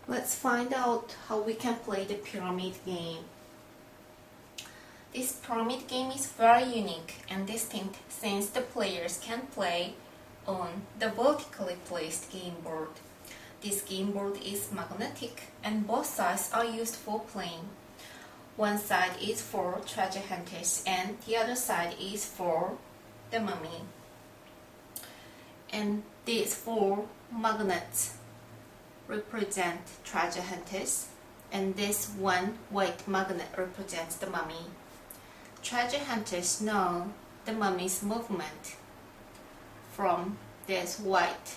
Let's find out how we can play the pyramid game. This pyramid game is very unique and distinct since the players can play on the vertically placed game board. This game board is magnetic and both sides are used for playing. One side is for treasure hunters and the other side is for the mummy. And these four magnets represent treasure hunters, and this one white magnet represents the mummy. Treasure hunters know the mummy's movement from this white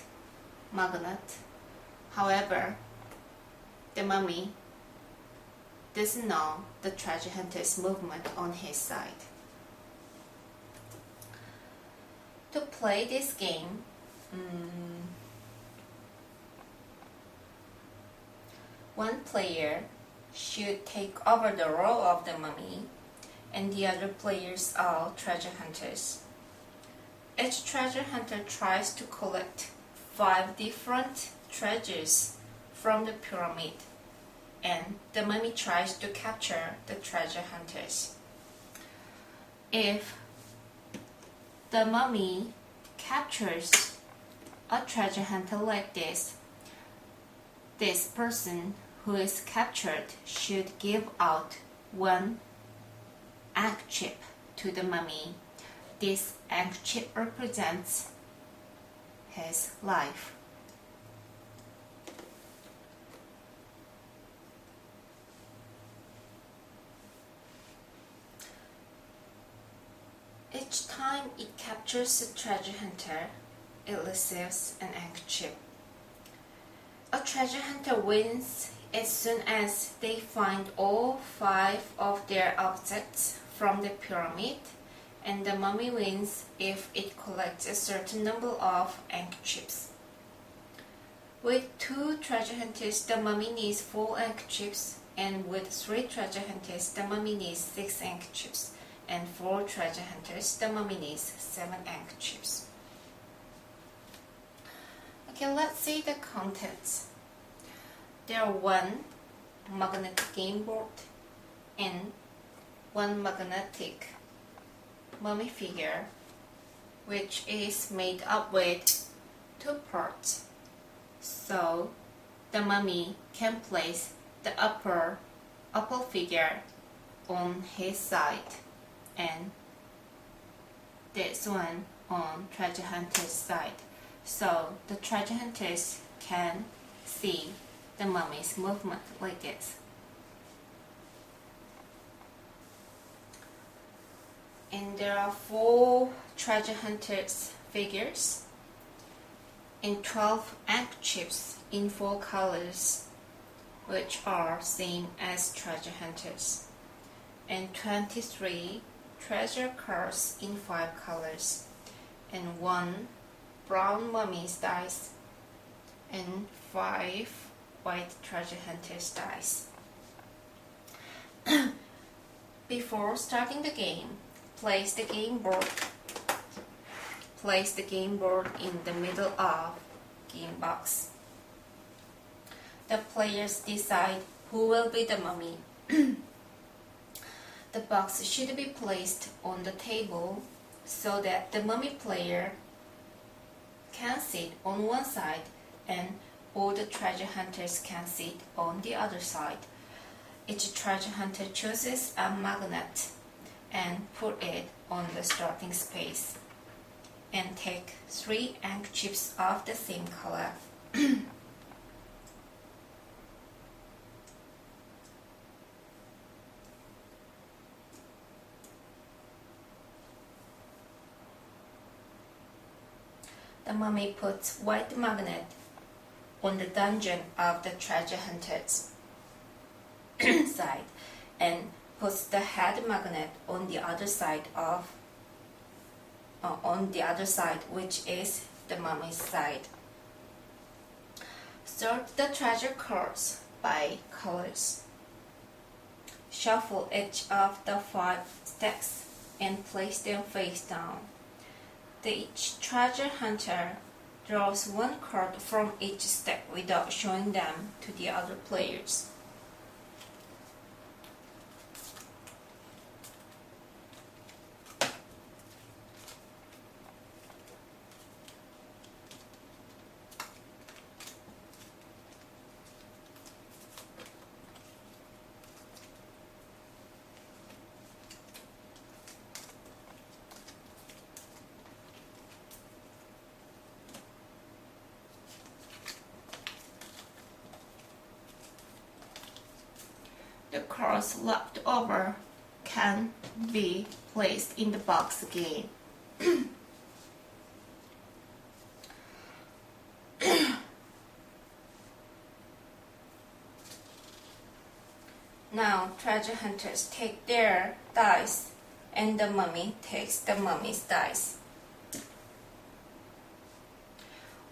magnet. However, the mummy doesn't know the treasure hunter's movement on his side. To play this game, one player should take over the role of the mummy, and the other players are treasure hunters. Each treasure hunter tries to collect 5 different treasures from the pyramid, and the mummy tries to capture the treasure hunters. If the mummy captures a treasure hunter like this person who is captured should give out 1 egg chip to the mummy. This egg chip represents his life. Each time it captures a treasure hunter, it receives an egg chip. A treasure hunter wins as soon as they find all 5 of their objects from the pyramid, and the mummy wins if it collects a certain number of egg chips. With 2 treasure hunters, the mummy needs 4 egg chips, and with 3 treasure hunters, the mummy needs 6 egg chips, and 4 treasure hunters, the mummy needs 7 egg chips. Okay, let's see the contents. There are 1 magnetic game board and 1 magnetic mummy figure, which is made up with 2 parts. So the mummy can place the upper figure on his side and this one on treasure hunter's side, so the treasure hunters can see the mummy's movement like this. And there are 4 treasure hunters figures and 12 egg chips in 4 colors, which are same as treasure hunters, and 23 treasure cards in 5 colors, and 1 brown mummy's dice, and 5 white treasure hunters dice. Before starting the game, place the game board in the middle of game box. The players decide who will be the mummy. The box should be placed on the table so that the mummy player can sit on one side and all the treasure hunters can sit on the other side. Each treasure hunter chooses a magnet and put it on the starting space and take 3 egg chips of the same color. The mummy puts white magnet on the dungeon of the treasure hunter's side and puts the head magnet on the other side, which is the mummy's side. Sort the treasure cards by colors. Shuffle each of the 5 stacks and place them face down. Each treasure hunter draws one card from each stack without showing them to the other players. The cards left over can be placed in the box again. Now, treasure hunters take their dice and the mummy takes the mummy's dice.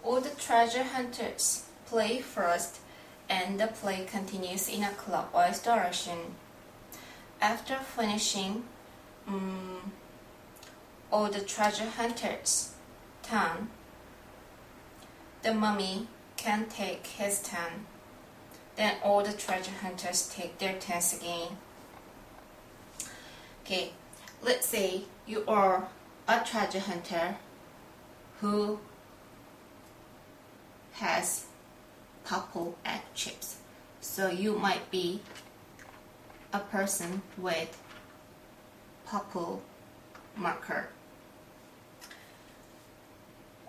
All the treasure hunters play first and the play continues in a clockwise direction. After finishing all the treasure hunters' turn, the mummy can take his turn. Then all the treasure hunters take their turns again. Okay, let's say you are a treasure hunter who has purple egg chips. So you might be a person with purple marker.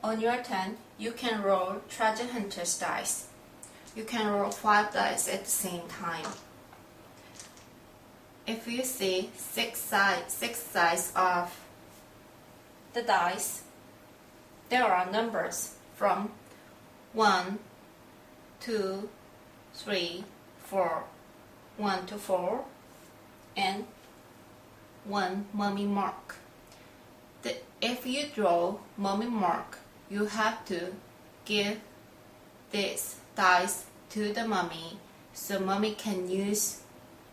On your turn, you can roll treasure hunter's dice. You can roll 5 dice at the same time. If you see 6 sides of the dice, there are numbers from 1, 2, 3, 4, 1 to 4, and 1 mummy mark. If you draw mummy mark, you have to give this dice to the mummy so mummy can use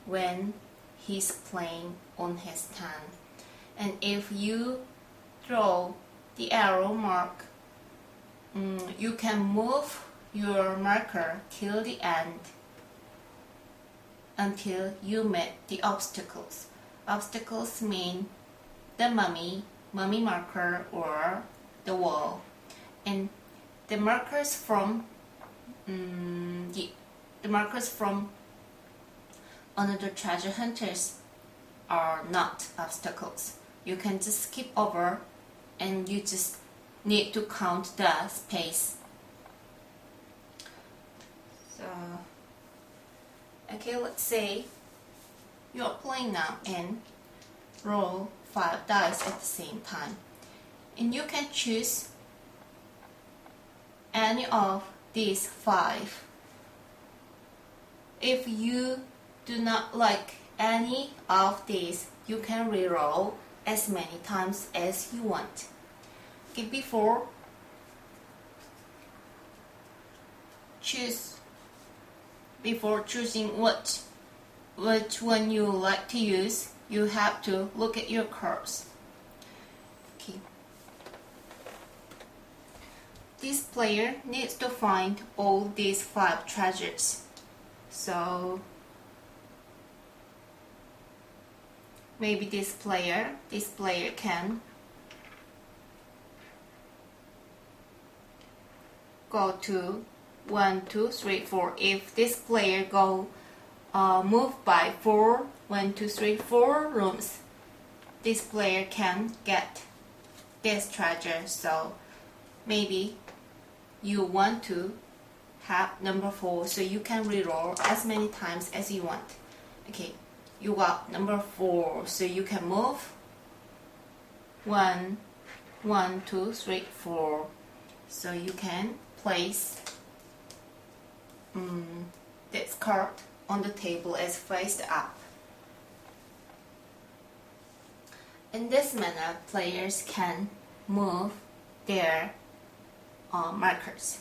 when he's playing on his turn. And if you draw the arrow mark, you can move your marker till the end until you meet the obstacles. Obstacles mean the mummy marker, or the wall. And the markers from the markers from another treasure hunters are not obstacles. You can just skip over and you just need to count the space. So, okay, let's say you're playing now and roll 5 dice at the same time. And you can choose any of these 5. If you do not like any of these, you can re-roll as many times as you want. Okay, before choosing which one you like to use, you have to look at your cards. Okay. This player needs to find all these 5 treasures. So maybe this player can go to 1, 2, 3, 4. If this player move by 1, 2, 3, 4 rooms, this player can get this treasure. So maybe you want to have number 4, so you can re-roll as many times as you want. Okay, you got number 4, so you can move 1, 2, 3, 4. So you can place this card on the table as faced up. In this manner, players can move their markers.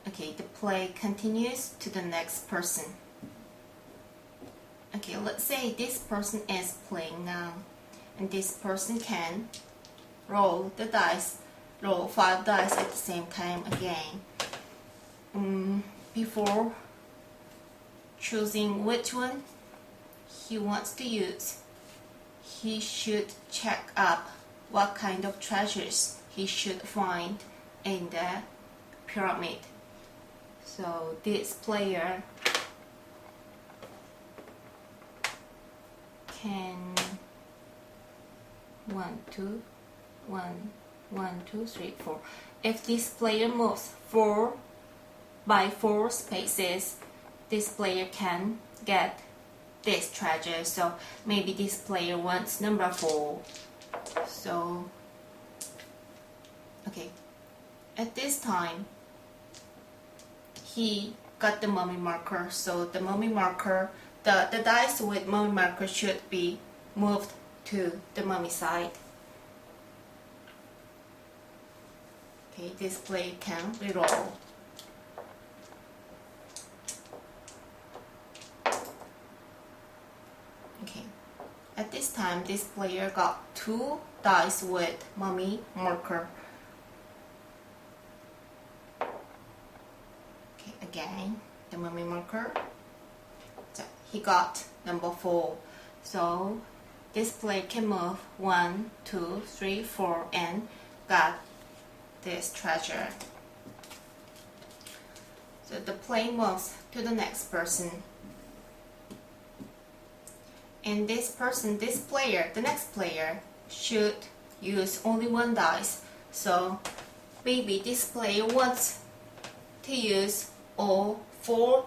Okay, the play continues to the next person. Okay, let's say this person is playing now, and this person can roll the dice roll 5 dice at the same time again. Before choosing which one he wants to use, he should check up what kind of treasures he should find in the pyramid. So this player can 1, 2, 3, 4. If this player moves 4 by 4 spaces, this player can get this treasure. So maybe this player wants number 4. So okay, at this time he got the mummy marker. So the mummy marker, the dice with mummy marker should be moved to the mummy side. Okay, this player can reroll. Okay, at this time this player got 2 dice with mummy marker. Okay, again the mummy marker. So he got number 4. So this player can move 1, 2, 3, 4 and got this treasure. So the player moves to the next person. And this person, this player, the next player should use only 1 dice. So maybe this player wants to use all 4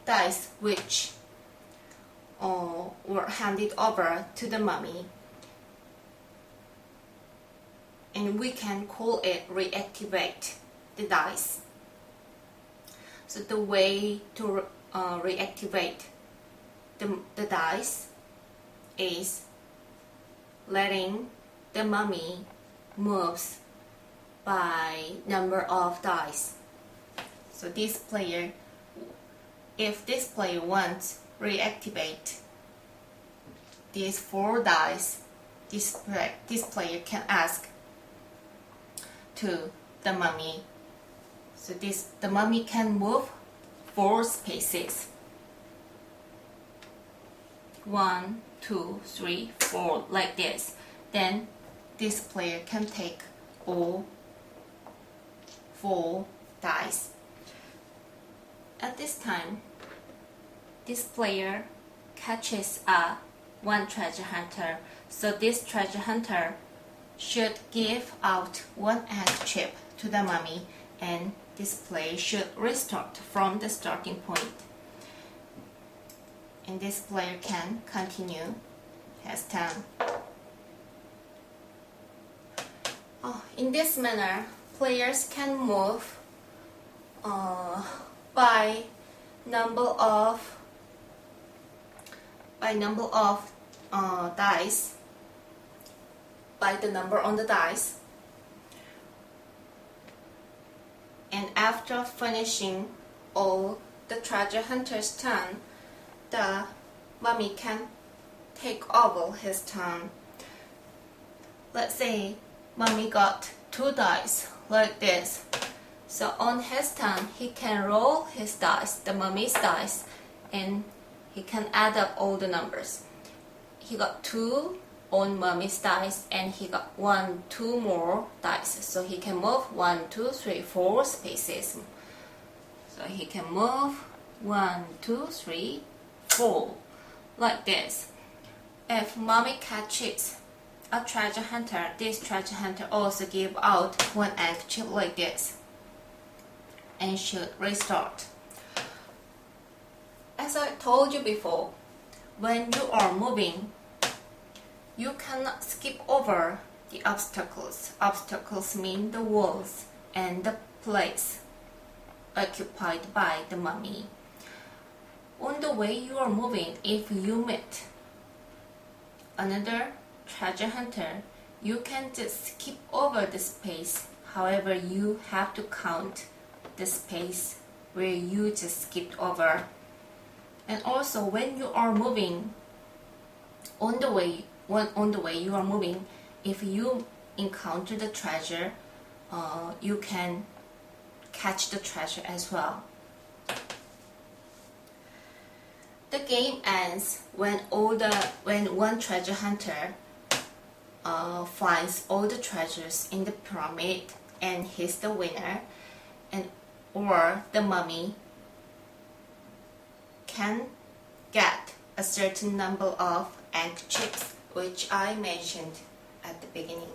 dice which were handed over to the mummy. And we can call it reactivate the dice. So the way to reactivate the dice is letting the mummy moves by number of dice. So this player, if this player wants reactivate these 4 dice, this player can ask to the mummy. So the mummy can move 4 spaces. 1, 2, 3, 4, like this. Then this player can take all 4 dice. At this time, this player catches one treasure hunter. So this treasure hunter should give out 1 egg chip to the mummy, and this player should restart from the starting point. And this player can continue his turn. In this manner, players can move by number of dice, by the number on the dice. And after finishing all the treasure hunter's turn, the mummy can take over his turn. Let's say mummy got 2 dice like this. So on his turn, he can roll his dice, the mummy's dice, and he can add up all the numbers. He got 2 on mummy's dice, and he got 1, 2 more dice. So he can move 1, 2, 3, 4 spaces. So he can move 1, 2, 3, 4, like this. If mommy catches a treasure hunter, this treasure hunter also give out 1 egg chip like this, and should restart. As I told you before, when you are moving, you cannot skip over the obstacles. Obstacles mean the walls and the place occupied by the mummy. On the way you are moving, if you meet another treasure hunter, you can just skip over the space. However, you have to count the space where you just skipped over. And also, when you are moving, on the way you are moving, if you encounter the treasure, you can catch the treasure as well. The game ends when one treasure hunter finds all the treasures in the pyramid and he's the winner, or the mummy can get a certain number of egg chips, which I mentioned at the beginning.